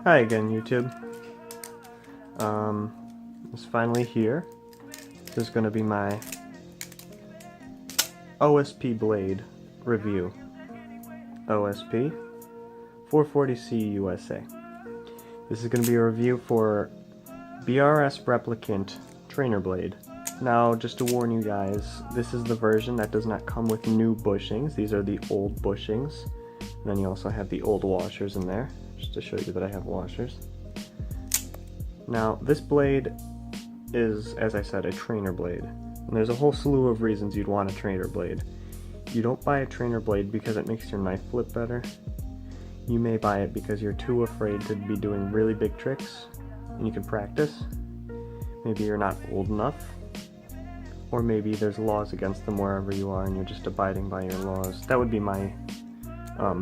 Hi again, YouTube. It's finally here. This is going to be my OSP blade review. OSP 440C USA. This is going to be a review for BRS Replicant trainer blade. Now, just to warn you guys, this is the version that does not come with new bushings. These are the old bushings. And then you also have the old washers in there, just to show you that I have washers. Now, this blade is, as I said, a trainer blade. And there's a whole slew of reasons you'd want a trainer blade. You don't buy a trainer blade because it makes your knife flip better. You may buy it because you're too afraid to be doing really big tricks and you can practice. Maybe you're not old enough. Or maybe there's laws against them wherever you are and you're just abiding by your laws. That would be my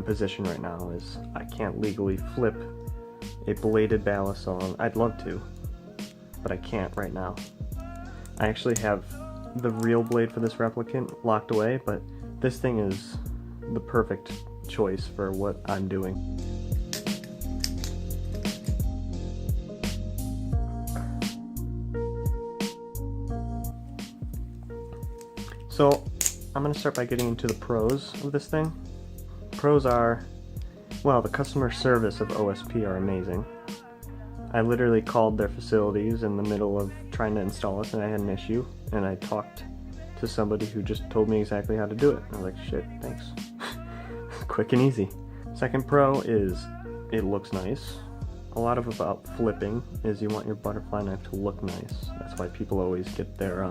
position right now, is I can't legally flip a bladed Balisong. I'd love to, but I can't right now. I actually have the real blade for this replicant locked away, but this thing is the perfect choice for what I'm doing. So I'm going to start by getting into the pros of this thing. Pros are, well, the customer service of OSP are amazing. I literally called their facilities in the middle of trying to install it and I had an issue, and I talked to somebody who just told me exactly how to do it. I was like, shit, thanks. Quick and easy. Second pro is it looks nice. A lot of about flipping is you want your butterfly knife to look nice. That's why people always get their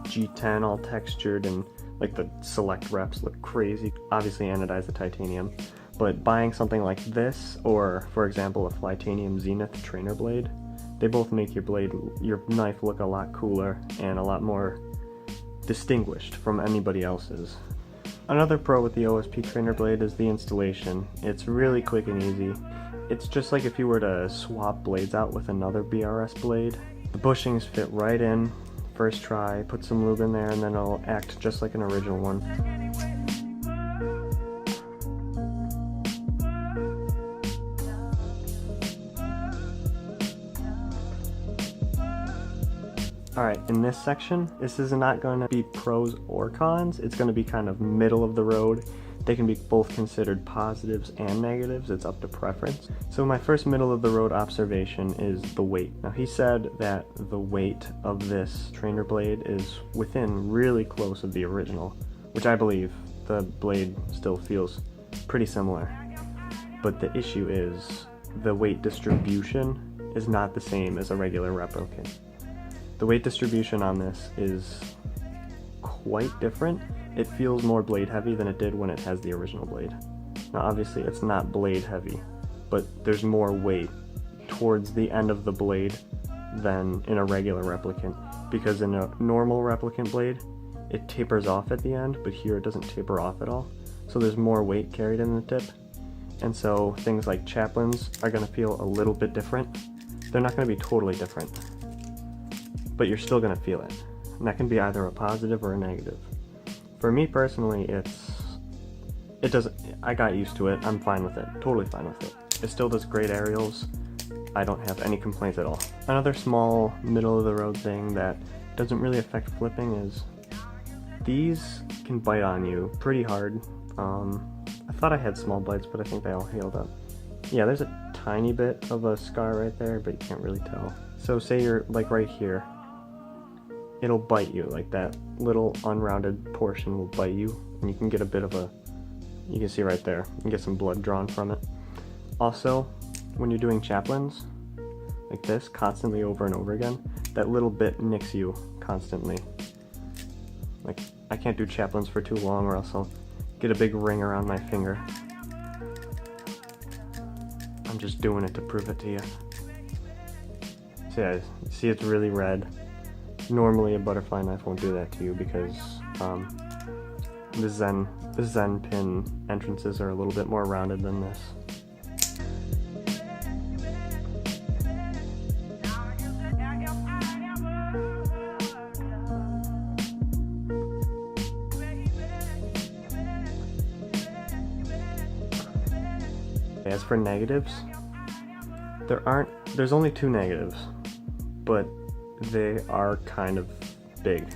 G10 all textured, and like the select reps look crazy. Obviously anodize the titanium, but buying something like this, or for example a Flytanium Zenith trainer blade, they both make your knife look a lot cooler and a lot more distinguished from anybody else's. Another pro with the OSP trainer blade is the installation. It's really quick and easy. It's just like if you were to swap blades out with another BRS blade. The bushings fit right in. First try, put some lube in there, and then it'll act just like an original one. Alright, in this section, this is not going to be pros or cons. It's going to be kind of middle of the road. They can be both considered positives and negatives. It's up to preference. So my first middle of the road observation is the weight. Now he said that the weight of this trainer blade is within really close of the original, which I believe. The blade still feels pretty similar. But the issue is the weight distribution is not the same as a regular replicant. The weight distribution on this is quite different. It feels more blade heavy than it did when it has the original blade. Now obviously it's not blade heavy, but there's more weight towards the end of the blade than in a regular replicant, because in a normal replicant blade it tapers off at the end, but here it doesn't taper off at all. So there's more weight carried in the tip, and so things like chaplains are going to feel a little bit different. They're not going to be totally different, but you're still going to feel it, and that can be either a positive or a negative. For me personally, I got used to it. I'm fine with it, totally fine with it. It still does great aerials. I don't have any complaints at all. Another small middle of the road thing that doesn't really affect flipping is these can bite on you pretty hard. I thought I had small bites, but I think they all healed up. Yeah, there's a tiny bit of a scar right there, but you can't really tell. So say you're like right here, it'll bite you, like that little unrounded portion will bite you, and you can get a bit of you can see right there, you can get some blood drawn from it. Also, when you're doing chaplains, like this, constantly over and over again, that little bit nicks you constantly. Like, I can't do chaplains for too long or else I'll get a big ring around my finger. I'm just doing it to prove it to you. So yeah, see it's really red. Normally a butterfly knife won't do that to you because the Zen pin entrances are a little bit more rounded than this. As for negatives, There's only 2 negatives, but they are kind of big.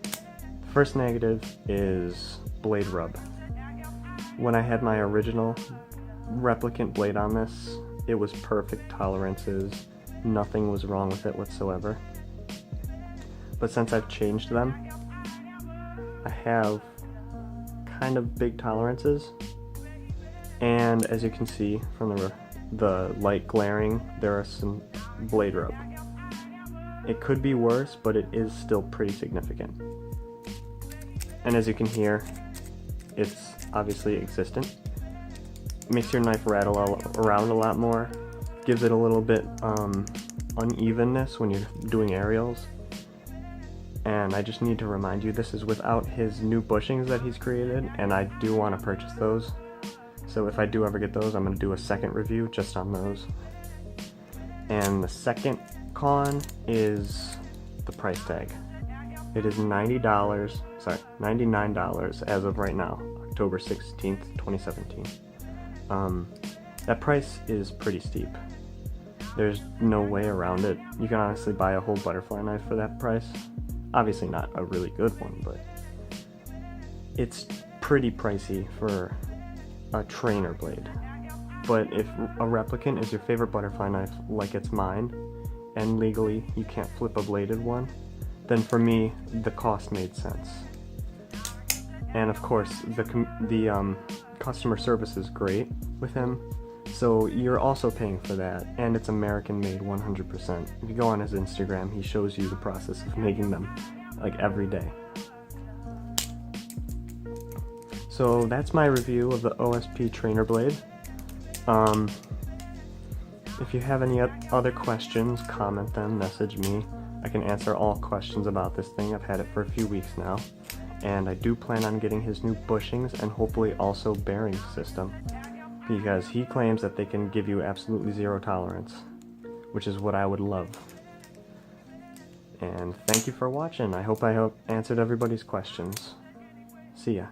The first negative is blade rub. When I had my original replicant blade on this, it was perfect tolerances, nothing was wrong with it whatsoever. But since I've changed them, I have kind of big tolerances, and as you can see from the light glaring, there are some blade rub. It could be worse, but it is still pretty significant. And as you can hear, it's obviously existent. Makes your knife rattle around a lot more, gives it a little bit unevenness when you're doing aerials. And I just need to remind you, this is without his new bushings that he's created, and I do want to purchase those. So if I do ever get those, I'm going to do a second review just on those. And the second con is the price tag. It is $99 as of right now, October 16th, 2017. That price is pretty steep. There's no way around it. You can honestly buy a whole butterfly knife for that price. Obviously not a really good one, but it's pretty pricey for a trainer blade. But if a replicant is your favorite butterfly knife, like it's mine, and legally you can't flip a bladed one, then for me, the cost made sense. And of course, the customer service is great with him, so you're also paying for that, and it's American made 100%. If you go on his Instagram, he shows you the process of making them, like, every day. So that's my review of the OSP trainer blade. If you have any other questions, comment them, message me. I can answer all questions about this thing. I've had it for a few weeks now, and I do plan on getting his new bushings and hopefully also bearing system, because he claims that they can give you absolutely zero tolerance, which is what I would love. And thank you for watching. I hope I answered everybody's questions. See ya.